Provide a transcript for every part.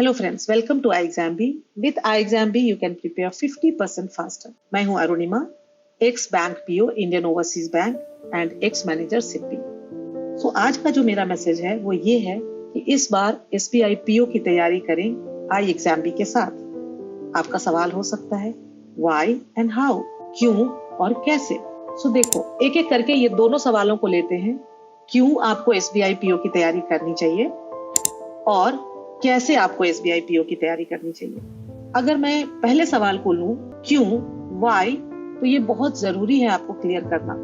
Hello friends, welcome to iExamBee। With iExamBee you can prepare 50% faster। मैं हूं Arunima, ex bank PO Indian Overseas Bank and ex manager Citi. So आज का जो मेरा message है वो ये है कि इस बार SBI पीओ की तैयारी करें iExamBee के साथ। आपका सवाल हो सकता है व्हाई एंड हाउ, क्यों और कैसे। सो देखो, एक एक करके ये दोनों सवालों को लेते हैं। क्यों आपको SBI पीओ की तैयारी करनी चाहिए और कैसे आपको SBI पीओ की तैयारी करनी चाहिए। अगर मैं पहले सवाल को लूं, क्यों, व्हाई, तो ये बहुत जरूरी है आपको क्लियर करना।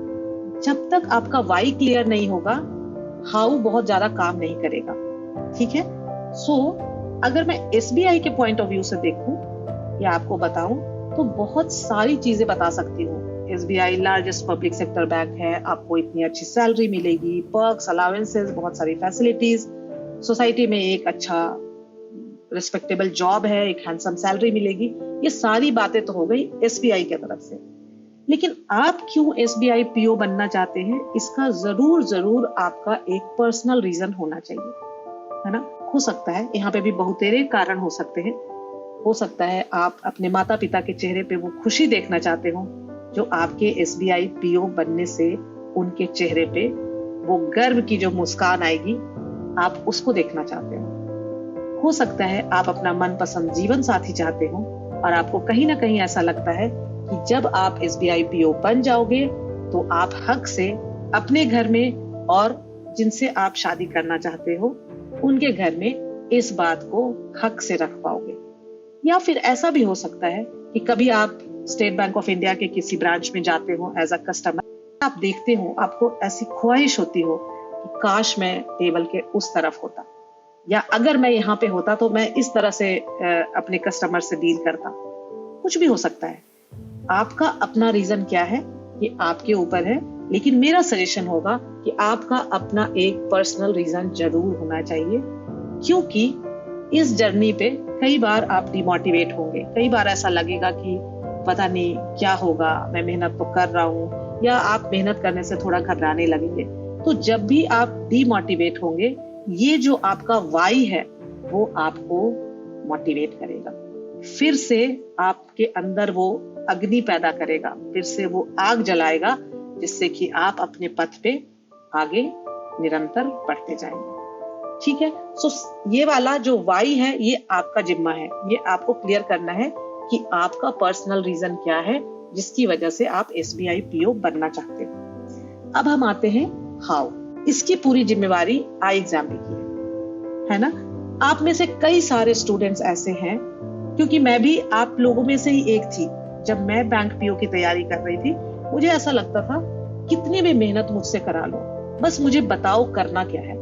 जब तक आपका व्हाई क्लियर नहीं होगा, हाउ बहुत ज्यादा काम नहीं करेगा। ठीक है। सो अगर मैं SBI के पॉइंट ऑफ व्यू से देखूं या आपको बताऊं तो बहुत सारी चीजें बता सकती हूँ। SBI largest public sector bank है, आपको इतनी अच्छी सैलरी मिलेगी, पर्क्स, अलाउंसेस, बहुत सारी फैसिलिटीज, सोसाइटी में एक अच्छा रिस्पेक्टेबल जॉब है, एक हैंडसम सैलरी मिलेगी। ये सारी बातें तो हो गई SBI की तरफ से। लेकिन आप क्यों SBI पीओ बनना चाहते हैं, इसका जरूर आपका एक पर्सनल रीजन होना चाहिए, है ना। हो सकता है यहाँ पे भी बहुतेरे कारण हो सकते हैं। हो सकता है आप अपने माता पिता के चेहरे पे वो खुशी देखना चाहते हो जो आपके SBI पीओ बनने से उनके चेहरे पे वो गर्व की जो मुस्कान आएगी, आप उसको देखना चाहते हो। हो सकता है आप अपना मनपसंद जीवन साथी चाहते हो और आपको कहीं ना कहीं ऐसा लगता है कि जब आप SBI पीओ बन जाओगे तो आप हक से अपने घर में और जिनसे आप शादी करना चाहते हो उनके घर में इस बात को हक से रख पाओगे। या फिर ऐसा भी हो सकता है कि कभी आप स्टेट बैंक ऑफ इंडिया के किसी ब्रांच में जाते हो एज अ कस्टमर, आप देखते हो, आपको ऐसी ख्वाहिश होती हो कि काश मैं टेबल के उस तरफ होता, या अगर मैं यहाँ पे होता तो मैं इस तरह से अपने कस्टमर से डील करता। कुछ भी हो सकता है। आपका अपना रीजन क्या है ये आपके ऊपर है, लेकिन मेरा सजेशन होगा कि आपका अपना एक पर्सनल रीजन जरूर होना चाहिए, क्योंकि इस जर्नी पे कई बार आप डिमोटिवेट होंगे। कई बार ऐसा लगेगा कि पता नहीं क्या होगा, मैं मेहनत तो कर रहा हूँ, या आप मेहनत करने से थोड़ा घबराने लगेंगे। तो जब भी आप डिमोटिवेट होंगे, ये जो आपका वाई है वो आपको मोटिवेट करेगा, फिर से आपके अंदर वो अग्नि पैदा करेगा, फिर से वो आग जलाएगा, जिससे कि आप अपने पथ पे आगे निरंतर बढ़ते जाएंगे। ठीक है। सो ये वाला जो वाई है ये आपका जिम्मा है, ये आपको क्लियर करना है कि आपका पर्सनल रीजन क्या है जिसकी वजह से आप SBI पीओ बनना चाहते हो। अब हम आते हैं हाउ। इसकी पूरी जिम्मेवारी iExamBee की है ना। आप में से कई सारे स्टूडेंट्स ऐसे हैं, क्योंकि मैं भी आप लोगों में से ही एक थी। जब मैं बैंक पीओ की तैयारी कर रही थी, मुझे ऐसा लगता था कितनी भी मेहनत मुझसे करा लो, बस मुझे बताओ करना क्या है,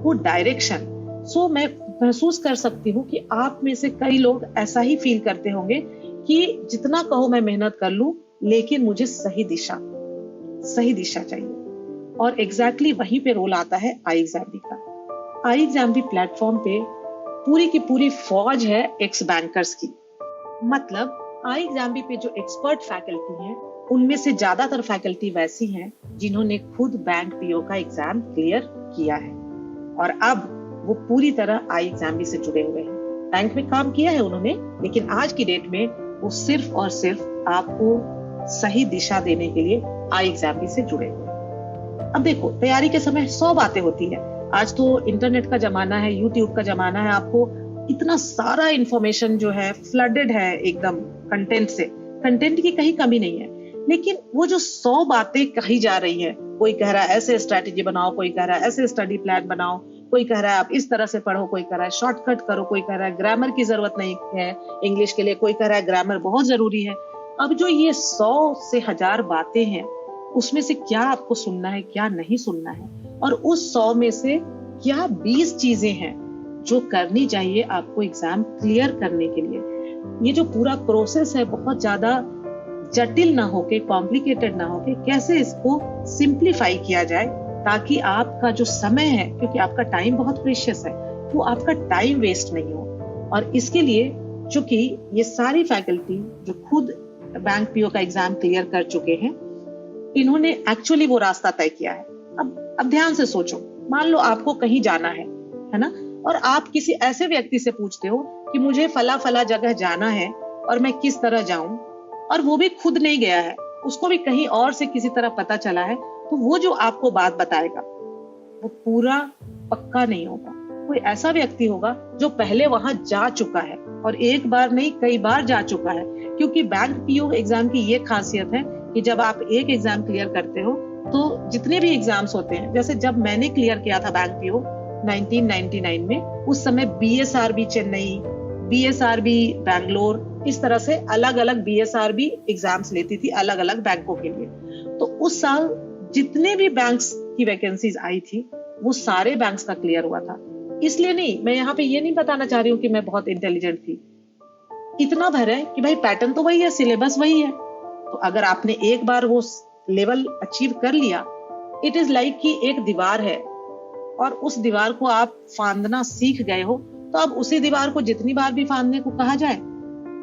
वो डायरेक्शन। सो मैं महसूस कर सकती हूँ कि आप में से कई लोग ऐसा ही फील करते होंगे कि जितना कहो मैं मेहनत कर लूं, लेकिन मुझे सही दिशा चाहिए। और एग्जैक्टली वहीं पे रोल आता है iExamBee का। iExamBee प्लेटफॉर्म पे पूरी की पूरी फौज है एक्स बैंकर्स की। मतलब iExamBee पे जो एक्सपर्ट फैकल्टी हैं, उनमें से ज्यादातर फैकल्टी वैसी हैं जिन्होंने खुद बैंक पीओ का एग्जाम क्लियर किया है और अब वो पूरी तरह iExamBee से जुड़े हुए हैं। बैंक में काम किया है उन्होंने, लेकिन आज की डेट में वो सिर्फ और सिर्फ आपको सही दिशा देने के लिए iExamBee से जुड़े हुए हैं। अब देखो, तैयारी के समय 100 बातें होती है। आज तो इंटरनेट का जमाना है, यूट्यूब का जमाना है, आपको इतना सारा इंफॉर्मेशन जो है फ्लडेड है एकदम कंटेंट से। कंटेंट की कहीं कमी नहीं है, लेकिन वो जो 100 बातें कही जा रही है, कोई कह रहा है ऐसे स्ट्रैटेजी बनाओ, कोई कह रहा है ऐसे स्टडी प्लान बनाओ, कोई कह रहा है आप इस तरह से पढ़ो, कोई कह रहा है शॉर्टकट करो, कोई कह रहा है ग्रामर की जरूरत नहीं है इंग्लिश के लिए, कोई कह रहा है ग्रामर बहुत जरूरी है। अब जो ये 100 से 1000 बातें हैं, उसमें से क्या आपको सुनना है, क्या नहीं सुनना है, और उस 100 में से क्या 20 चीजें हैं जो करनी चाहिए आपको एग्जाम क्लियर करने के लिए। ये जो पूरा प्रोसेस है बहुत ज्यादा जटिल ना होके, कॉम्प्लिकेटेड ना होके, कैसे इसको सिंप्लीफाई किया जाए ताकि आपका जो समय है, क्योंकि आपका टाइम बहुत प्रीशियस है, वो आपका टाइम वेस्ट नहीं हो। और इसके लिए चूंकि ये सारी फैकल्टी जो खुद बैंक पीओ का एग्जाम क्लियर कर चुके हैं, इन्होंने एक्चुअली वो रास्ता तय किया है। अब ध्यान से सोचो, मान लो आपको कहीं जाना है ना, और आप किसी ऐसे व्यक्ति से पूछते हो कि मुझे फला फला जगह जाना है और मैं किस तरह जाऊं, और वो भी खुद नहीं गया है, उसको भी कहीं और से किसी तरह पता चला है, तो वो जो आपको बात बताएगा वो पूरा पक्का नहीं होगा। कोई ऐसा व्यक्ति होगा जो पहले वहां जा चुका है, और एक बार नहीं कई बार जा चुका है। क्योंकि बैंक पीओ एग्जाम की ये खासियत है कि जब आप एक एग्जाम क्लियर करते हो तो जितने भी एग्जाम्स होते हैं, जैसे जब मैंने क्लियर किया था बैंक पीओ 1999 में, उस समय बीएसआरबी चेन्नई, बीएसआरबी बैंगलोर, इस तरह से अलग अलग बीएसआरबी एग्जाम्स लेती थी अलग अलग बैंकों के लिए। तो उस साल जितने भी बैंक्स की वैकेंसीज आई थी वो सारे बैंक्स का क्लियर हुआ था। इसलिए नहीं, मैं यहाँ पे ये नहीं बताना चाह रही हूँ कि मैं बहुत इंटेलिजेंट थी, इतना भर है कि भाई पैटर्न तो वही है, सिलेबस वही है। तो अगर आपने एक बार वो लेवल अचीव कर लिया, इट इज लाइक कि एक दीवार है और उस दीवार को आप फांदना सीख गए हो, तो अब उसी दीवार को जितनी बार भी फांदने को कहा जाए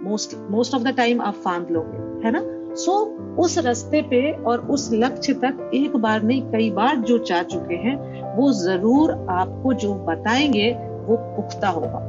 मोस्ट ऑफ द टाइम आप फांद लोगे, है ना। सो उस रास्ते पे और उस लक्ष्य तक एक बार नहीं कई बार जो जा चुके हैं वो जरूर आपको जो बताएंगे वो पुख्ता होगा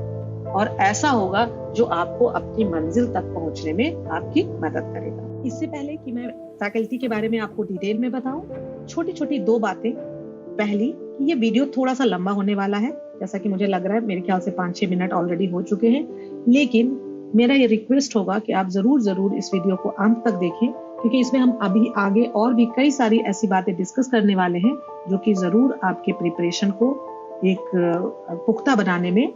और ऐसा होगा जो आपको अपनी मंजिल तक पहुंचने में आपकी मदद करेगा। इससे पहले कि मैं फैकल्टी के बारे में आपको डिटेल में बताऊं, छोटी छोटी दो बातें। पहली, ये वीडियो थोड़ा सा लंबा होने वाला है, जैसा कि मुझे लग रहा है, मेरे ख्याल से 5-6 मिनट ऑलरेडी हो चुके हैं, लेकिन मेरा ये रिक्वेस्ट होगा कि आप जरूर इस वीडियो को अंत तक देखें, क्योंकि इसमें हम अभी आगे और भी कई सारी ऐसी बातें डिस्कस करने वाले हैं जो कि जरूर आपके प्रिपरेशन को एक पुख्ता बनाने में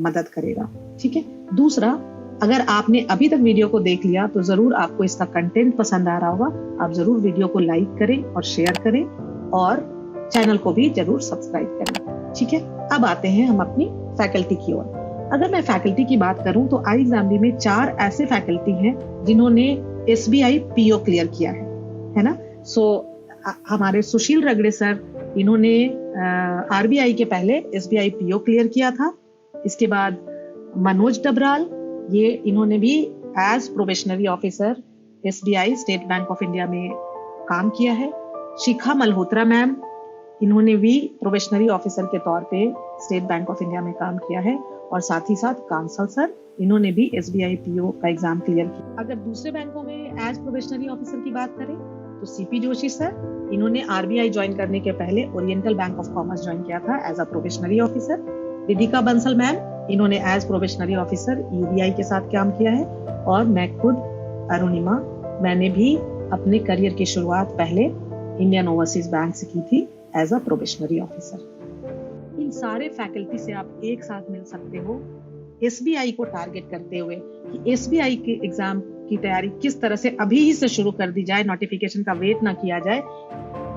मदद करेगा। ठीक है। दूसरा, अगर आपने अभी तक वीडियो को देख लिया तो जरूर आपको इसका कंटेंट पसंद आ रहा होगा। आप जरूर वीडियो को लाइक करें और शेयर करें और चैनल को भी जरूर सब्सक्राइब करें। ठीक है। अब आते हैं हम अपनी फैकल्टी की ओर। अगर मैं फैकल्टी की बात करूं तो IExamB में 4 ऐसे फैकल्टी हैं जिन्होंने SBI PO क्लियर किया है ना। सो हमारे सुशील रगड़े सर, इन्होंने RBI के पहले SBI PO क्लियर किया था। इसके बाद मनोज डबराल, ये इन्होंने भी as probationary officer SBI State Bank of India में काम किया है। शिखा मल्होत्रा मैम, इन्होंने भी प्रोबेशनरी ऑफिसर के तौर पे स्टेट बैंक ऑफ इंडिया में काम किया है। और साथ ही साथ कांसल सर, इन्होंने भी SBI PO का एग्जाम क्लियर किया। अगर दूसरे बैंकों में एज प्रोबेशनरी ऑफिसर की बात करें तो CP जोशी सर, इन्होंने RBI ज्वाइन करने के पहले Oriental Bank of Commerce join किया था as a probationary officer. Vidika Bansal ma'am, इन्होंने एज प्रोबेशनरी ऑफिसर UBI के साथ काम किया है। और मैं खुद अरुणिमा, मैंने भी अपने करियर की शुरुआत पहले इंडियन ओवरसीज बैंक से की थी एज अ प्रोबेशनरी ऑफिसर। इन सारे फैकल्टी से आप एक साथ मिल सकते हो SBI को टारगेट करते हुए कि SBI के एग्जाम की तैयारी किस तरह से अभी ही से शुरू कर दी जाए, नोटिफिकेशन का वेट ना किया जाए।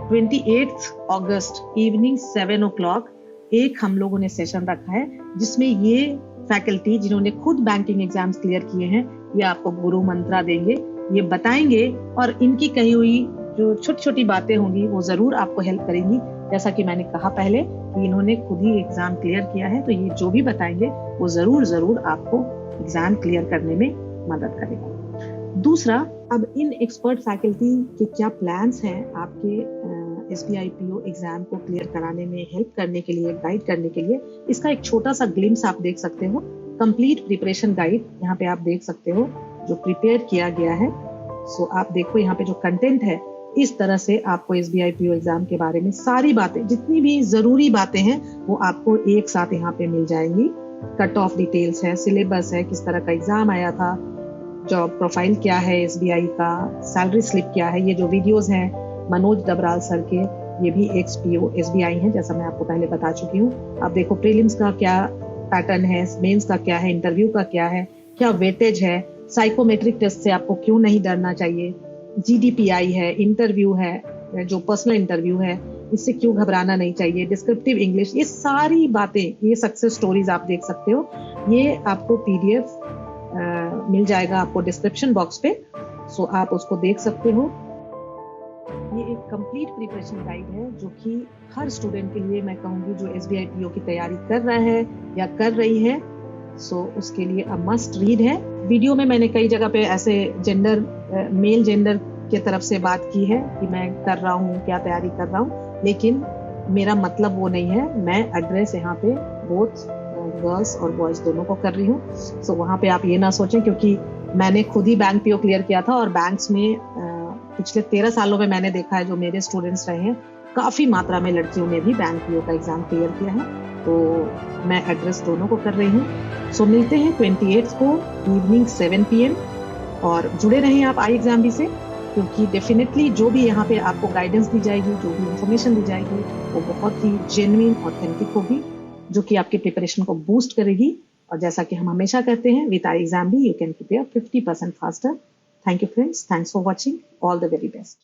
28 अगस्त इवनिंग 7 o'clock एक हम लोगों ने सेशन रखा है जिसमें ये फैकल्टी जिन्होंने खुद बैंकिंग एग्जाम्स क्लियर किए हैं, ये आपको गुरु मंत्रा देंगे, ये बताएंगे और इनकी कही हुई जो छोटी छोटी बातें होंगी वो जरूर आपको हेल्प करेंगी। जैसा कि मैंने कहा पहले कि इन्होंने खुद ही एग्जाम क्लियर किया है, तो ये जो भी बताएंगे वो जरूर आपको एग्जाम क्लियर करने में मदद करेगा। दूसरा, अब इन एक्सपर्ट फैकल्टी के क्या प्लान्स हैं आपके SBI PO एग्जाम को क्लियर कराने में हेल्प करने के लिए, गाइड करने के लिए, इसका एक छोटा सा ग्लिम्स आप देख सकते हो। कंप्लीट प्रिपरेशन गाइड यहाँ पे आप देख सकते हो जो प्रिपेयर किया गया है। सो आप देखो यहाँ पे जो कंटेंट है, इस तरह से आपको SBI PO एग्जाम के बारे में सारी बातें, जितनी भी जरूरी बातें हैं वो आपको एक साथ यहाँ पे मिल जाएंगी। कट ऑफ डिटेल्स है, सिलेबस है, किस तरह का एग्जाम आया था, जॉब प्रोफाइल क्या है SBI का, सैलरी स्लिप क्या है। ये जो वीडियोस हैं मनोज डबराल सर के, ये भी एक्स PO SBI हैं, जैसा मैं आपको पहले बता चुकी हूँ। आप देखो प्रीलिम्स का क्या पैटर्न है, मेंस का क्या है, इंटरव्यू का क्या है, क्या वेटेज है, साइकोमेट्रिक टेस्ट से आपको क्यों नहीं डरना चाहिए, GDPI है, इंटरव्यू है जो पर्सनल इंटरव्यू है, इससे क्यों घबराना नहीं चाहिए, डिस्क्रिप्टिव इंग्लिश, ये सारी बातें, ये सक्सेस स्टोरीज आप देख सकते हो। ये आपको PDF मिल जाएगा आपको डिस्क्रिप्शन बॉक्स पे, सो आप उसको देख सकते हो। ये एक कंप्लीट प्रिपरेशन गाइड है जो कि हर स्टूडेंट के लिए मैं कहूंगी जो SBI PO की तैयारी कर रहा है या कर रही है, सो उसके लिए अ मस्ट रीड है। वीडियो में मैंने कई जगह पे ऐसे जेंडर, मेल जेंडर की तरफ से बात की है कि मैं कर रहा हूँ, क्या तैयारी कर रहा हूँ, लेकिन मेरा मतलब वो नहीं है। मैं एड्रेस यहाँ पे बोथ गर्ल्स और बॉयज दोनों को कर रही हूँ। सो वहाँ पे आप ये ना सोचें, क्योंकि मैंने खुद ही बैंक पीओ क्लियर किया था और बैंक्स में पिछले 13 सालों में मैंने देखा है, जो मेरे स्टूडेंट्स रहे हैं, काफ़ी मात्रा में लड़कियों ने भी बैंक पीओ का एग्ज़ाम क्लियर किया है। तो मैं एड्रेस दोनों को कर रही हूँ। सो मिलते हैं 28 को इवनिंग 7 PM और जुड़े रहें आप आई एग्जाम भी से, क्योंकि डेफिनेटली जो भी यहाँ पे आपको गाइडेंस दी जाएगी, जो भी इंफॉर्मेशन दी जाएगी, वो बहुत ही जेन्युइन ऑथेंटिक होगी, जो कि आपके प्रिपरेशन को बूस्ट करेगी। और जैसा कि हम हमेशा कहते हैं, विद आई एग्जाम भी you can prepare 50% faster. Thank you friends, thanks for watching, all the very best.